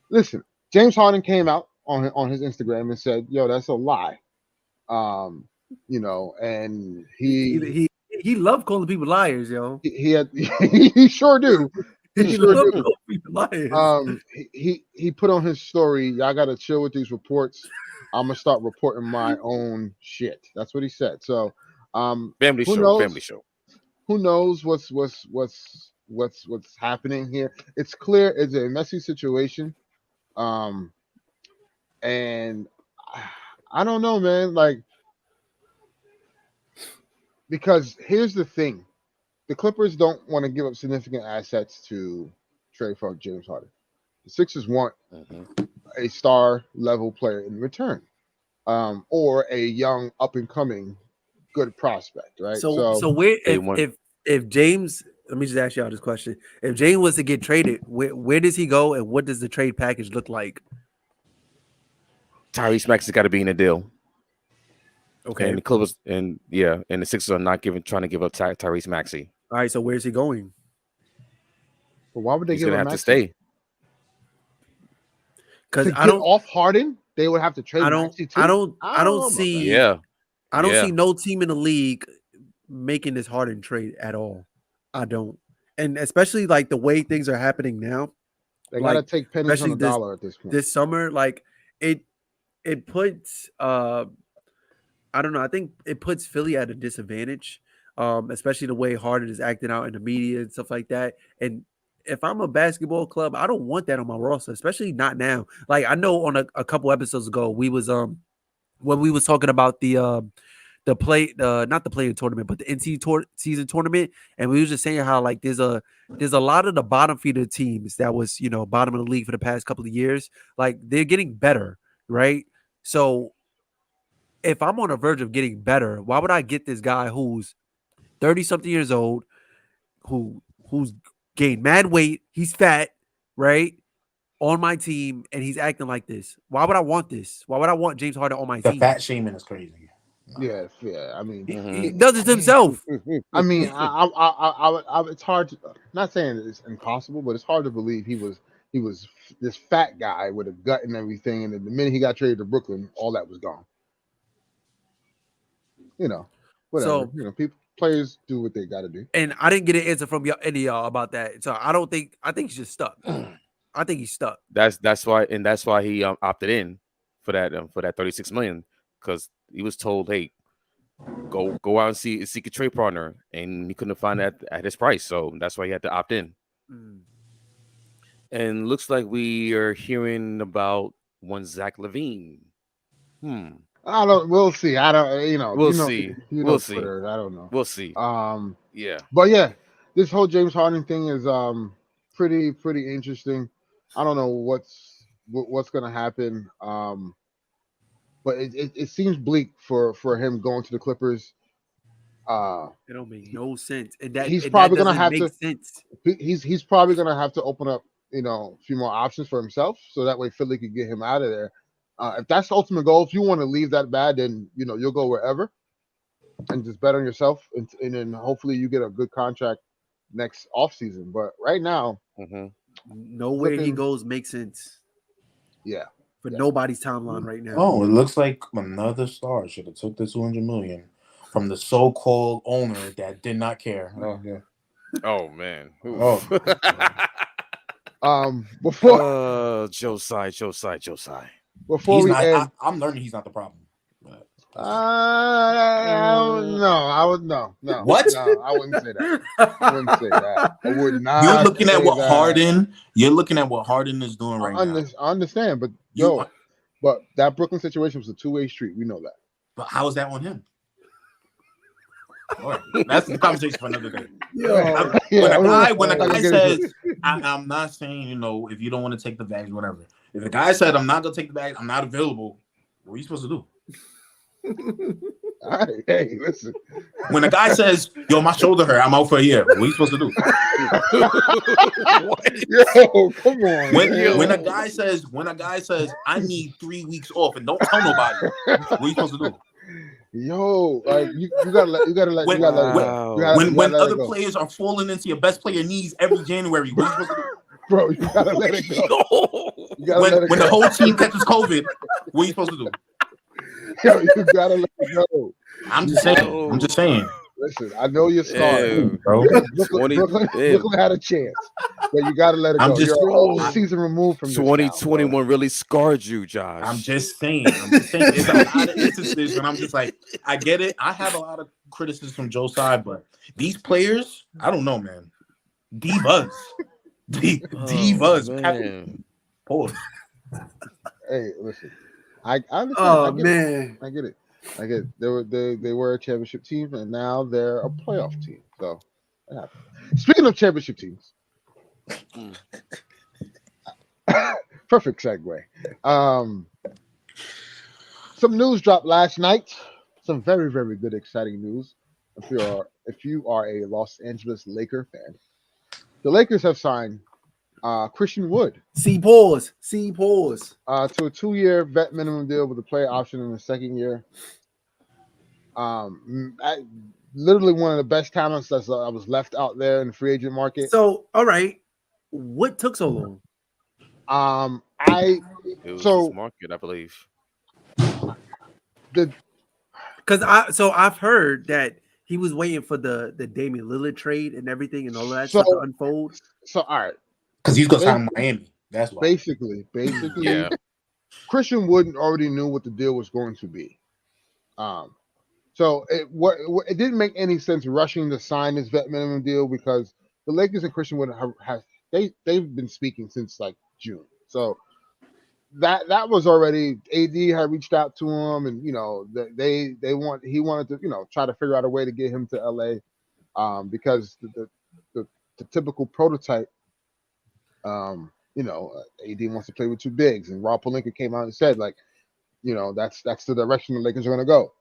Listen, James Harden came out on his Instagram and said, "Yo, that's a lie." And He loved calling people liars, yo. he had he sure do. He He sure loved do. calling people liars. He put on his story, y'all gotta chill with these reports. I'm gonna start reporting my own shit. That's what he said. So Family who show. knows? Family show. Who knows what's happening here? It's clear it's a messy situation. And I don't know, man. Like, because here's the thing. The Clippers don't want to give up significant assets to trade for James Harden. The Sixers want a star level player in return, or a young up and coming good prospect, right? So where They want- if James, let me just ask y'all this question: if James was to get traded, where does he go, and what does the trade package look like? Tyrese Maxey's got to be in the deal. Okay, And the Clippers and the Sixers are not trying to give up Tyrese Maxey. all right. So where's he going? but why would they He's give gonna him have to Maxey? stay. Because To get off Harden? They would have to trade Maxey too. I don't know about that. see. Yeah. I don't see no team in the league making this Harden trade at all. I don't, and especially like the way things are happening now. They gotta like, take pennies on especially a dollar at this point. This summer, like it puts I don't know. I think it puts Philly at a disadvantage, especially the way Harden is acting out in the media and stuff like that. And if I'm a basketball club, I don't want that on my roster, especially not now. Like I know on a couple episodes ago, we was when we was talking about the not the play-in tournament, but the season tournament, and we was just saying how like there's a lot of the bottom feeder teams that was bottom of the league for the past couple of years, like they're getting better, right? So if I'm on the verge of getting better, why would I get this guy who's 30-something years old, who's gained mad weight, he's fat, right? On my team, and he's acting like this. Why would I want this? Why would I want James Harden on my The team? fat shaming is crazy. Yeah. I mean, He does it to himself. I mean, it's hard to, not saying it's impossible, but it's hard to believe he was this fat guy with a gut and everything, and then the minute he got traded to Brooklyn, all that was gone. Whatever. So, players do what they got to do. And I didn't get an answer from any of y'all about that. So I think he's just stuck. I think he's stuck. That's why he opted in for that 36 million, because he was told, hey, go out and seek a trade partner, and he couldn't find that at his price, so that's why he had to opt in. And looks like we are hearing about one Zach LaVine. I don't. We'll see. I don't. We'll see. We'll see. Twitter, I don't know. We'll see. Yeah. But yeah, this whole James Harden thing is pretty interesting. I don't know what's gonna happen. But it seems bleak for him going to the Clippers. It don't make no sense. And that he's probably gonna have to. Sense. He's probably gonna have to open up a few more options for himself, so that way Philly could get him out of there. If that's the ultimate goal, if you want to leave that bad, then you'll go wherever and just bet on yourself, and then hopefully you get a good contract next offseason. But right now, nowhere he goes makes sense. Yeah. For nobody's timeline right now. Oh, it looks like another star should have took the $200 million from the so-called owner that did not care. Oh yeah. Oh man. Before Josiah. Before he's we not, end, I'm learning he's not the problem. no, I would no. What? No, I wouldn't say that. I wouldn't say that. I would not. You're looking at what that. Harden. You're looking at what Harden is doing right now. I understand, but but but that Brooklyn situation was a two-way street. We know that. But how is that on him? All right. That's the conversation for another day. When a guy says, I'm not saying, if you don't want to take the bags, whatever. If a guy said, I'm not going to take the bags, I'm not available, what are you supposed to do? All right, hey, listen. When a guy says, yo, my shoulder hurt, I'm out for a year, what are you supposed to do? Yo, come on. When a guy says, I need 3 weeks off and don't tell nobody, what are you supposed to do? Yo, like you gotta let it go. When other players are falling into your best player knees every January, what are you supposed to do? Bro, you gotta let it go. When the whole team catches COVID, what are you supposed to do? Yo, you gotta let it go. I'm just saying. Listen, I know you're sorry, bro. Brooklyn had a chance, but you gotta let it go. You're all season removed from 2021 really scarred you, Josh. I'm just saying. There's a lot of instances when I'm just like, I get it. I have a lot of criticism from Joe's side, but these players, I don't know, man. Divas. Divas. Man. Pause. Hey, listen. I get it. They were a championship team, and now they're a playoff team. So, speaking of championship teams, perfect segue. Some news dropped last night. Some very, very good, exciting news. If you are a Los Angeles Laker fan, the Lakers have signed Christian Wood. Pause. To a 2-year vet minimum deal with a player option in the second year. Literally one of the best talents that was left out there in the free agent market. So, all right, what took so long? It was this market, I believe. I've heard that he was waiting for the Damian Lillard trade and everything and all that stuff to unfold. So, all right. Because he's going to sign Miami. That's why. Basically, yeah. Christian Wood already knew what the deal was going to be. So it didn't make any sense rushing to sign this vet minimum deal because the Lakers and Christian Wood they've been speaking since like June. So that was already AD had reached out to him, and he wanted to try to figure out a way to get him to LA, because the typical prototype. AD wants to play with two bigs, and Rob Pelinka came out and said, that's the direction the Lakers are going to go.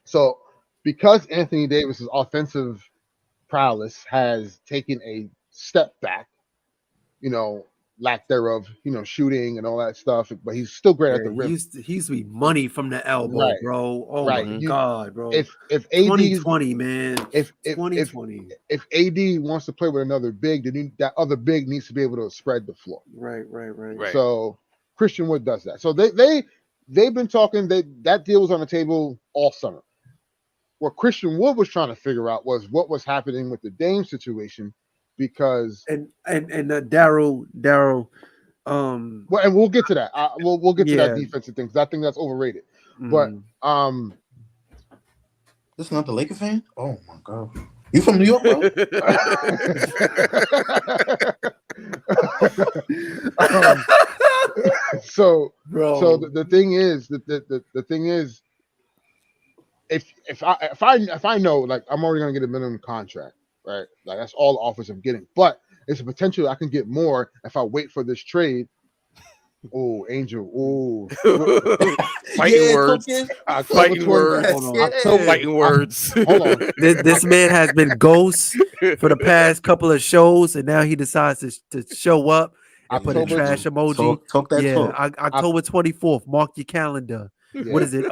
So, because Anthony Davis's offensive prowess has taken a step back, lack thereof, shooting and all that stuff, but he's still great at the rim. He used to be money from the elbow, bro. Oh my God, bro. If AD 2020, man, if 2020, if AD wants to play with another big, then that other big needs to be able to spread the floor. Right. So Christian Wood does that. So they've been talking. That deal was on the table all summer. What Christian Wood was trying to figure out was what was happening with the Dame situation. Because Daryl, and we'll get to that. We'll get to that defensive thing because I think that's overrated. But this is not the Laker fan. Oh my God, you from New York, bro? So the thing is the thing is, if I know, like, I'm already gonna get a minimum contract. Right, like that's all the offers I'm getting, but it's a potential I can get more if I wait for this trade. Oh, Angel! Oh, fighting words. Fighting words. Fighting words. Hold on. This man has been ghost for the past couple of shows, and now he decides to show up. I put a trash emoji. Talk that talk. October 24th. Mark your calendar. Yeah. What is it?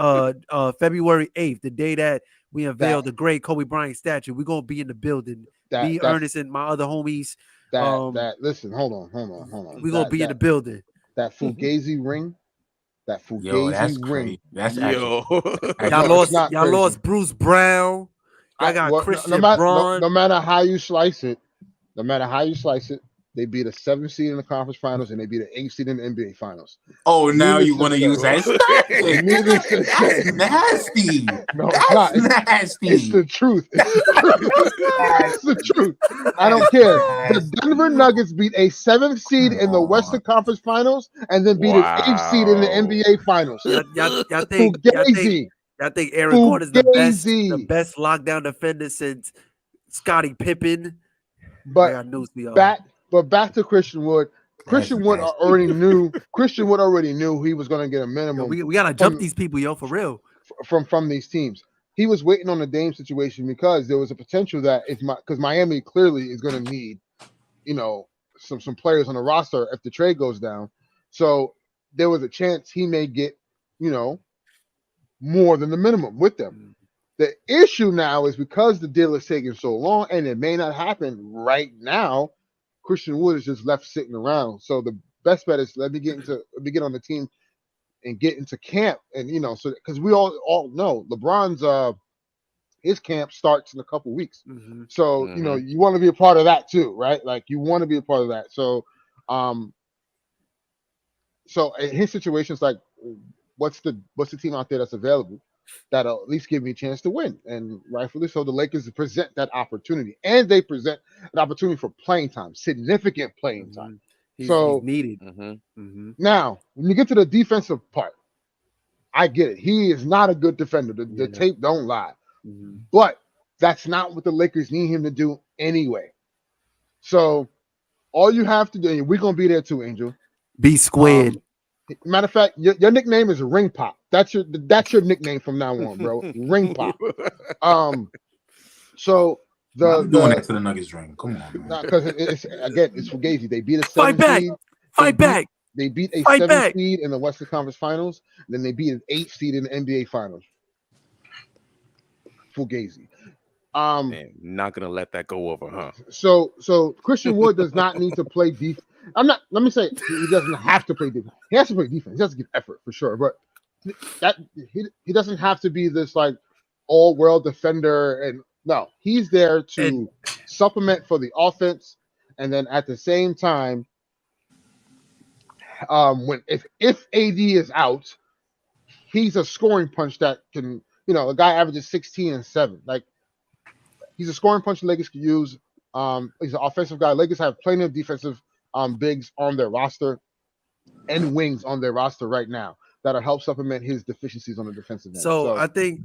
February 8th, the day that we unveiled the great Kobe Bryant statue. We're gonna be in the building. Me, Ernest, and my other homies. Listen, hold on. We're gonna be in the building. That Fugazi ring. That Fugazi ring. That's y'all lost Bruce Brown. I got Christian Braun. No matter how you slice it, they beat a 7th seed in the conference finals and they beat an 8th seed in the NBA finals. Oh, now you want to use that? That's nasty. No, that's nasty. It's the truth. It's the truth. I don't care. The Denver Nuggets beat a 7th seed in the Western Conference Finals and then beat an 8th seed in the NBA Finals. Y'all think I think Aaron Gordon is the Fugazi. best lockdown defender since Scottie Pippen. I But got news for y'all. back to Christian Wood. Christian Wood nasty. already knew. Christian Wood already knew he was going to get a minimum. Yo, we gotta jump these people, yo, for real. From these teams. He was waiting on the Dame situation because there was a potential that because Miami clearly is going to need, some players on the roster if the trade goes down. So there was a chance he may get, more than the minimum with them. The issue now is because the deal is taking so long and it may not happen right now, Christian Wood is just left sitting around. So the best bet is let me get on the team and get into camp. And, so because we all know LeBron's his camp starts in a couple weeks. Mm-hmm. So, you want to be a part of that too, right? Like you want to be a part of that. So, so in his situation, it's like, what's the team out there that's available that'll at least give me a chance to win? And rightfully so, the Lakers present that opportunity, and they present an opportunity for playing time, significant playing time. He's So needed. Now, when you get to the defensive part, I get it. He is not a good defender. The tape don't lie. But that's not what the Lakers need him to do anyway. So all you have to do, and we're gonna be there too, Angel. Be squared. Matter of fact, your nickname is Ring Pop. That's your nickname from now on, bro. Ring Pop. So I'm doing that to the Nuggets ring. Come on, man. Because it's Fugazi. They beat a 7 seed. Fight back. They beat a 7 seed in the Western Conference Finals, and then they beat an 8 seed in the NBA Finals. Fugazi. Man, not gonna let that go over, huh? So Christian Wood does not need to play defense. Let me say he doesn't have to play defense. He has to play defense. He has to give effort for sure, but that he doesn't have to be this like all-world defender. And no, he's there to supplement for the offense, and then at the same time, if AD is out, he's a scoring punch that can, a guy averages 16 and 7. Like he's a scoring punch the Lakers could use. He's an offensive guy. Lakers have plenty of defensive bigs on their roster and wings on their roster right now that'll help supplement his deficiencies on the defensive end. So I think,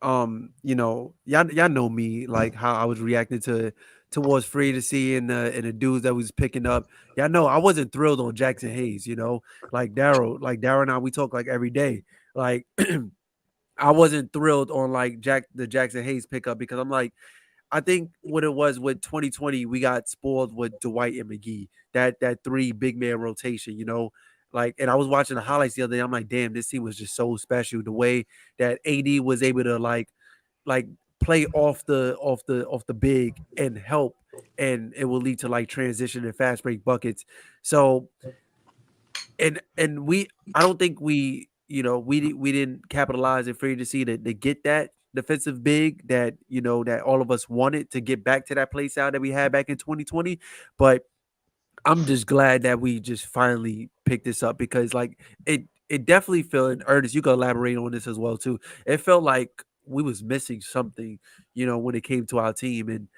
y'all know me, like how I was reacting towards free agency and the dudes that was picking up. Y'all know I wasn't thrilled on Jackson Hayes. Like Daryl and I, we talk like every day. Like I wasn't thrilled on like the Jackson Hayes pickup because I'm like, I think what it was with 2020, we got spoiled with Dwight and McGee, that 3 big man rotation, like, and I was watching the highlights the other day. I'm like, damn, this team was just so special. The way that AD was able to like play off the big and help, and it will lead to like transition and fast break buckets. So, and I don't think we didn't capitalize in free agency to get that defensive big that that all of us wanted to get back to that play style that we had back in 2020. But I'm just glad that we just finally picked this up because like it definitely felt, and Ernest, you can elaborate on this as well too. It felt like we was missing something, when it came to our team, and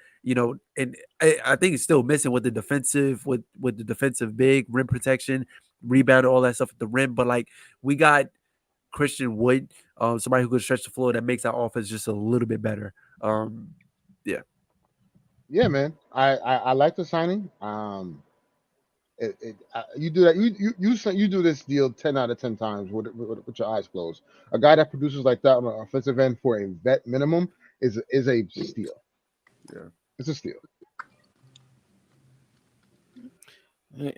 and I think it's still missing with the defensive big rim protection, rebound, all that stuff at the rim. But like we got Christian Wood, somebody who could stretch the floor that makes our offense just a little bit better. Yeah, man. I like the signing. You do that. You do this deal 10 out of 10 times with your eyes closed. A guy that produces like that on the offensive end for a vet minimum is a steal. Yeah, it's a steal.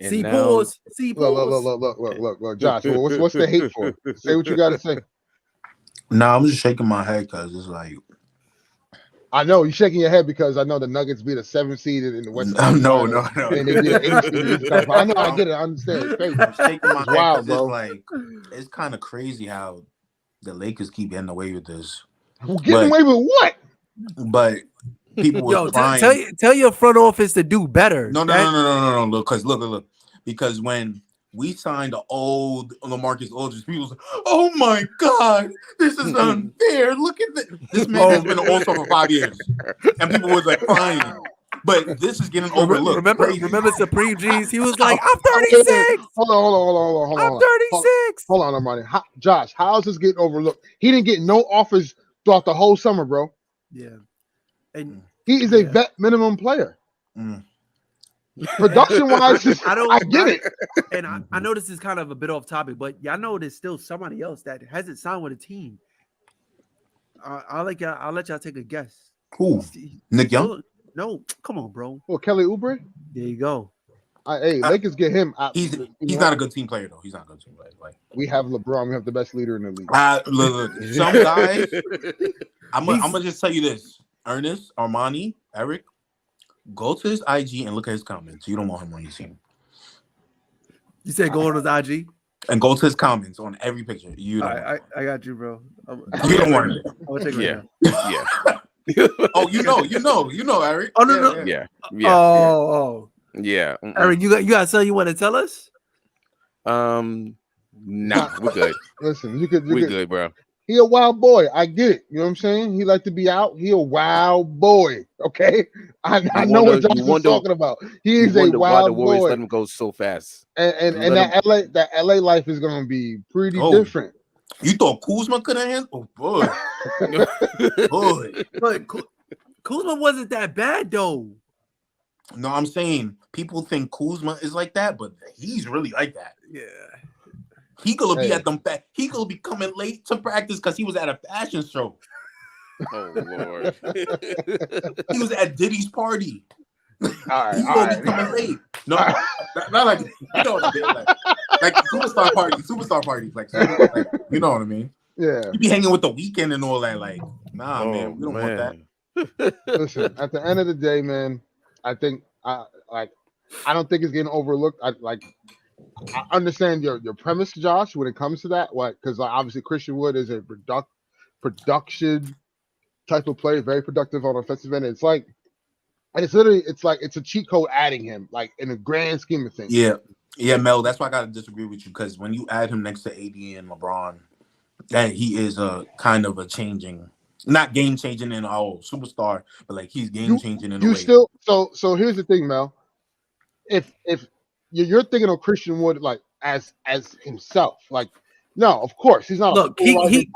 See pause. Look, Josh. What's the hate for? Say what you got to say. Nah, I'm just shaking my head because it's like. I know you're shaking your head because I know the Nuggets beat a 7 seed in the West. No. And they beat an 8 seed in the East Conference. I know, I get it, I understand. It's crazy. I'm shaking my head. Wild, bro. It's like it's kind of crazy how the Lakers keep getting away with this. Getting away with what? But people were crying. Tell your front office to do better. No. Look. Because when we signed the old LaMarcus Aldridge, people was like, "Oh my God, this is unfair! Look at this. This man has been an all-star for 5 years," and people was like crying. but this is getting overlooked. Remember Supreme G's? He was like, I'm 36. Hold on. I'm 36. Hold on, Armani. Josh, how is this getting overlooked? He didn't get no offers throughout the whole summer, bro. Yeah. And he is a vet minimum player. Production wise, I get it. And I know this is kind of a bit off topic, but y'all know there's still somebody else that hasn't signed with a team. I'll let y'all take a guess. Who? Nick Young? No, come on, bro. Well, Kelly Oubre? There you go. Hey, Lakers get him. He's not a good team player though. He's not a good team player. Like we have LeBron. We have the best leader in the league. Look, some guys. I'm gonna just tell you this: Ernest, Armani, Eric, go to his IG and look at his comments. You don't want him on your team. You said go on his IG and go to his comments on every picture. You don't. I got you, bro. You don't want it. I'm gonna take it. Yeah. Oh, you know, Eric. Oh no, yeah. Oh. Yeah. Eric, you got something you want to tell us? Nah, we're good. Listen, we good, bro. He a wild boy. I get it. You know what I'm saying? He like to be out. He a wild boy. Okay, I know what Josh is talking about. He is a wild why the Warriors boy. Let him go so fast. And that LA life is gonna be pretty different. You thought Kuzma could have handled? Oh boy, But Kuzma wasn't that bad though. No, I'm saying people think Kuzma is like that, but he's really like that. Yeah. He gonna be at them. He gonna be coming late to practice because he was at a fashion show. Oh Lord. He was at Diddy's party. All right, He's gonna be coming late. No, not like you know what I mean. Like superstar parties. Like you know what I mean. Yeah. You be hanging with the Weeknd and all that. Like, nah, man, we don't want that. Listen, at the end of the day, man, I think I don't think it's getting overlooked. I understand your premise, Josh, when it comes to that. Because obviously Christian Wood is a production type of player, very productive on offensive end. It's like it's a cheat code adding him, like in the grand scheme of things. Yeah, Mel. That's why I gotta disagree with you because when you add him next to AD and LeBron, that he is a kind of a changing. Not game changing in superstar, but like he's game changing in a way. Still so here's the thing, Mel. If you're thinking of Christian Wood like as himself, like no, of course he's not. Look, he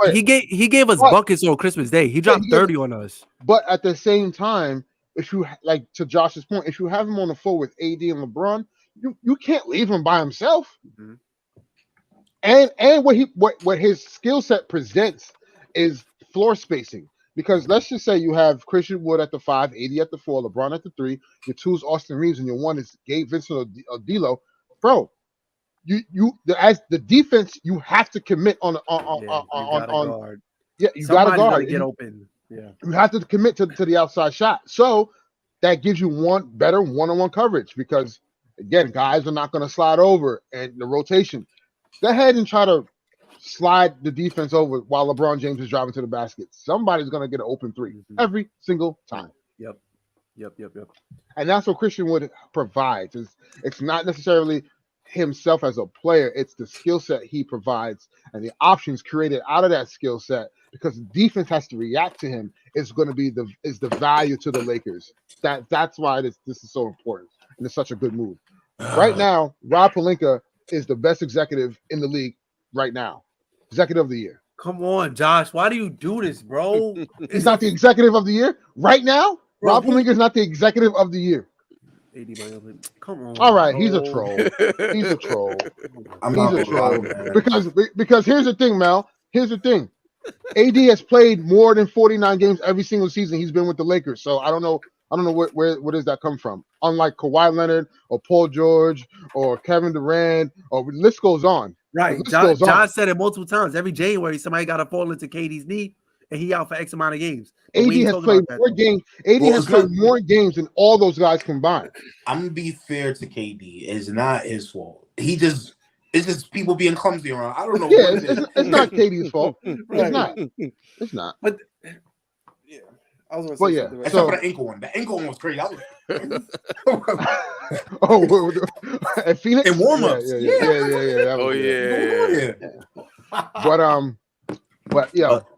gave us buckets on Christmas Day. He dropped 30 on us. But at the same time, if you like to Josh's point, if you have him on the floor with AD and LeBron, you can't leave him by himself. Mm-hmm. And what his skill set presents is floor spacing, because let's just say you have Christian Wood at the 5, AD at the 4, LeBron at the 3, your 2 is Austin Reeves, and your 1 is Gabe Vincent or D'Lo. Bro, as the defense, you have to commit on guard. Yeah, you got to guard. Get open. Yeah, you have to commit to the outside shot. So that gives you better one-on-one coverage, because again, guys are not going to slide over, and the rotation. Go ahead and try to slide the defense over while LeBron James is driving to the basket. Somebody's going to get an open 3 every single time. Yep. And that's what Christian Wood provides. It's not necessarily himself as a player. It's the skill set he provides and the options created out of that skill set, because the defense has to react to him. It's going to be the value to the Lakers. That's why this is so important, and it's such a good move. Right now, Rob Pelinka is the best executive in the league right now. Executive of the year. Come on, Josh. Why do you do this, bro? He's not the executive of the year right now. Bro, Rob Pelinka is not the executive of the year. Come on. All right, he's a troll. He's a troll. He's a troll. Because here's the thing, Mel. Here's the thing. AD has played more than 49 games every single season he's been with the Lakers. So I don't know where does that come from? Unlike Kawhi Leonard or Paul George or Kevin Durant, or the list goes on. Right. John said it multiple times. Every January, somebody got to fall into KD's knee, and he out for X amount of games. AD has played more games. AD has played more games than all those guys combined. I'm gonna be fair to KD. It's not his fault. It's just people being clumsy around. I don't know. Yeah, it's not KD's fault. Right. It's not. But yeah, I was going to say something. Except for the ankle one. The ankle one was crazy. At Phoenix? In warm-ups. Yeah.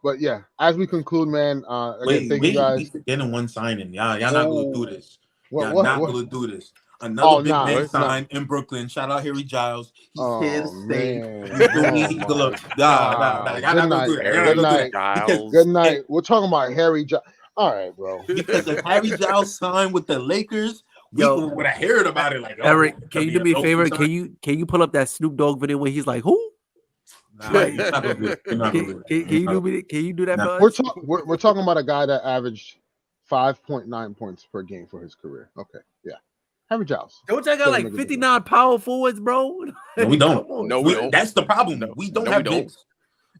But yeah, as we conclude, man, again, thank you guys. Getting one signing. Y'all not going to do this. Y'all not gonna do this. Another big man signed in Brooklyn. Shout out Harry Giles. He's here to stay. You feel me? He's gonna nah. Y'all not gonna do that. Good night. Good night. We're talking about Harry Giles. All right, bro. Because if Harry Giles signed with the Lakers, we would have heard about it. Like, Eric, can you do me a favor? Can you pull up that Snoop Dogg video where he's like, who? Nah, you're not gonna do it. Can you do that for us? We're talking about a guy that averaged 5.9 points per game for his career. Okay, yeah. Harry Giles. Don't y'all got like 59 power forwards, bro? No, we don't. No, we don't. That's the problem. We don't have bigs.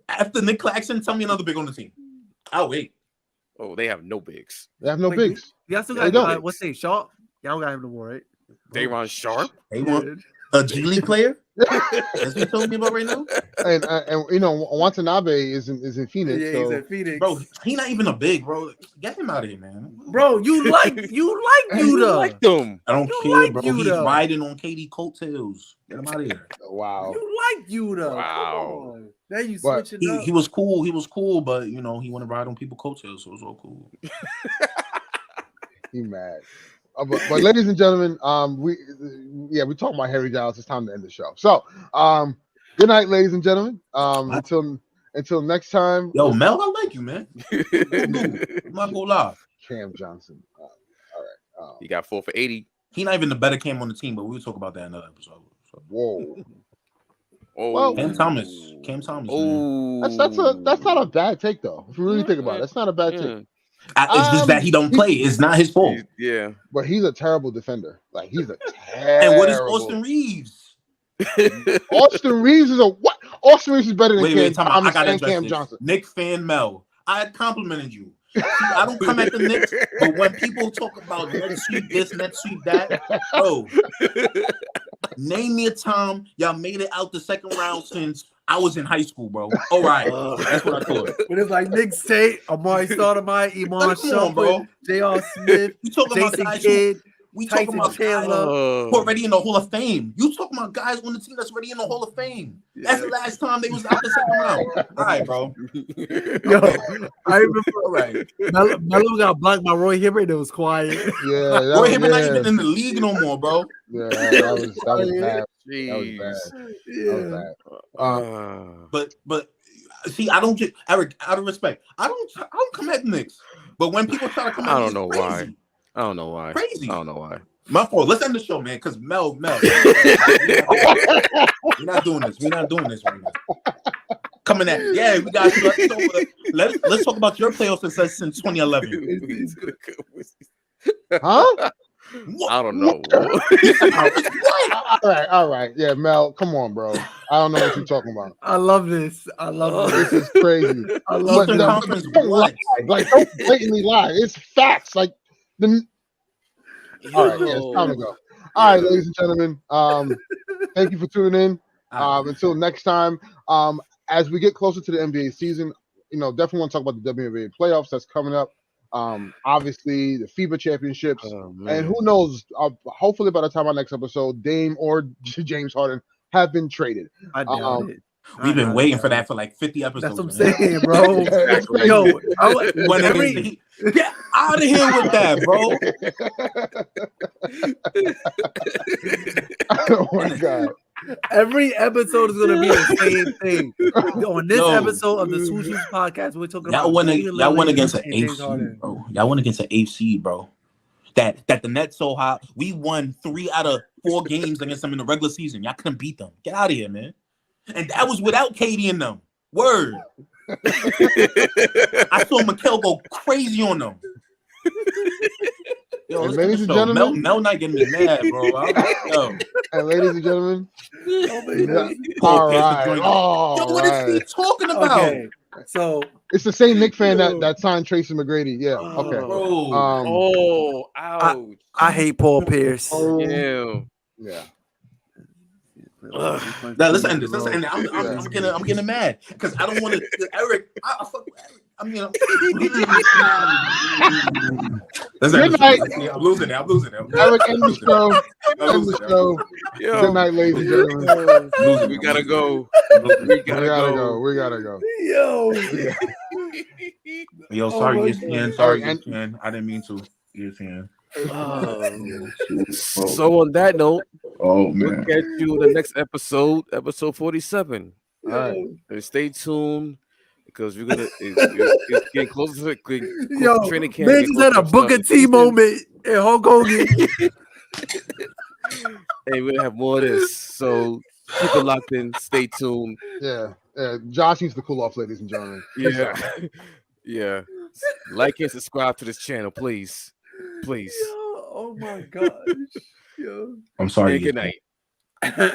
After Nick Claxton, tell me another big on the team. I'll wait. Oh, they have no bigs. They have no bigs. Y'all still got what's name? Sharp? Y'all got him no more, right? Day'Ron Sharp. They want a G League player. That's what you're telling me about right now. And you know, Watanabe is in Phoenix. Yeah, so. he's in Phoenix. Bro, he not even a big, bro. Get him out of here, man. Bro, you like Yuta. Like them. I don't care, like bro. Yuta. He's riding on KD coattails. Get him out of here. Wow. You like Yuta. Wow. Now you switching up. He was cool. He was cool, but you know, he want to ride on people's coattails, so it was all cool. He mad. But ladies and gentlemen, we talking about Harry Giles. It's time to end the show. So, good night, ladies and gentlemen. Until next time. Yo, Mel, I like you, man. I'm not gonna lie. Cam Johnson. All right. He got 4 for 80. He not even the better Cam on the team, but we'll talk about that in another episode. So. Whoa. Oh, well, Cam Thomas. Oh, that's not a bad take though. If you really think about it, that's not a bad take. It's just that he don't play. It's not his fault. Yeah, but he's a terrible defender. Like he's a terrible. And what is Austin Reeves? Austin Reeves is a what? Austin Reeves is better than Cam Thomas and Cam this. Johnson. Nick Fan Mel, I complimented you. See, I don't come at the Knicks, but when people talk about net sweep this, net sweep that, bro, name me a time y'all made it out the second round since I was in high school, bro. All right, that's what I thought. But it's like Nick Tate, Amari Stoudemire, Iman Shumpert, J.R. Smith, You talking Jason about guys Kidd, we talking Tyson about Chandler. guys who are already in the Hall of Fame. You talking about guys on the team that's already in the Hall of Fame. That's the last time they was out the second round. All right, bro. Yo, I remember. All right. Melo got blocked by Roy Hibbert and it was quiet. Yeah, Roy Hibbert not even in the league no more, bro. Yeah, that was bad. Jeez. That was bad. But see, I don't get Eric out of respect. I don't come at Knicks. But when people try to come at I me, don't know crazy. why. I don't know why. Crazy. I don't know why. My fault. Let's end the show, man. Because Mel, we're not doing this. We're not doing this right now. Coming at we got. Let's talk about your playoff success since 2011. Huh? I don't know. All right. Yeah, Mel, come on, bro. I don't know what you're talking about. I love this. This is crazy. I love Eastern this. Conference Don't lie. Like, don't blatantly lie. It's facts. Like the. All right, yeah, it's time to go. All right, ladies and gentlemen. Thank you for tuning in. Until next time. As we get closer to the NBA season, definitely want to talk about the WNBA playoffs that's coming up. Obviously the FIBA championships, and who knows? Hopefully, by the time our next episode, Dame or James Harden have been traded. I doubt it. We've been waiting for that for like 50 episodes. That's what I'm saying, bro. Get out of here with that, bro. Oh my god. Every episode is gonna be the same thing. On this episode of the Swoosh podcast, we're talking about y'all went against an 8th seed, bro. Y'all went against an 8th seed, bro. That the Nets so hot. We won 3 out of 4 games against them in the regular season. Y'all couldn't beat them. Get out of here, man. And that was without Katie and them. Word. I saw Mikel go crazy on them. Yo, ladies and gentlemen, Mel not getting me mad, bro. And ladies and gentlemen, all right. Yo, what is he talking about? Okay. So it's the same Knick fan that signed Tracy McGrady. Yeah. Okay. Ouch. I hate Paul Pierce. Yeah. Now let's end this. Let's end it. I'm getting mad because I don't want to. Eric, I fuck with Eric. I mean, good night. I'm losing it. Eric, end the show. Good night, ladies and gentlemen. We gotta go. We gotta go. Yo, sorry, ESPN. Sorry, ESPN. I didn't mean to. ESPN. So on that note, Oh we'll man. catch you in the next episode, episode 47. All right, and stay tuned because we're gonna it's getting closer to Yo, training camp. man Get just closer had a to start Booker the T season. moment and Hulk Hogan. Hey, we're gonna have more of this. So keep it locked in. Stay tuned. Yeah. Josh needs to cool off, ladies and gentlemen. Yeah, yeah. Like and subscribe to this channel, please. Please. Yo, oh my gosh. Yo. I'm sorry. And good night.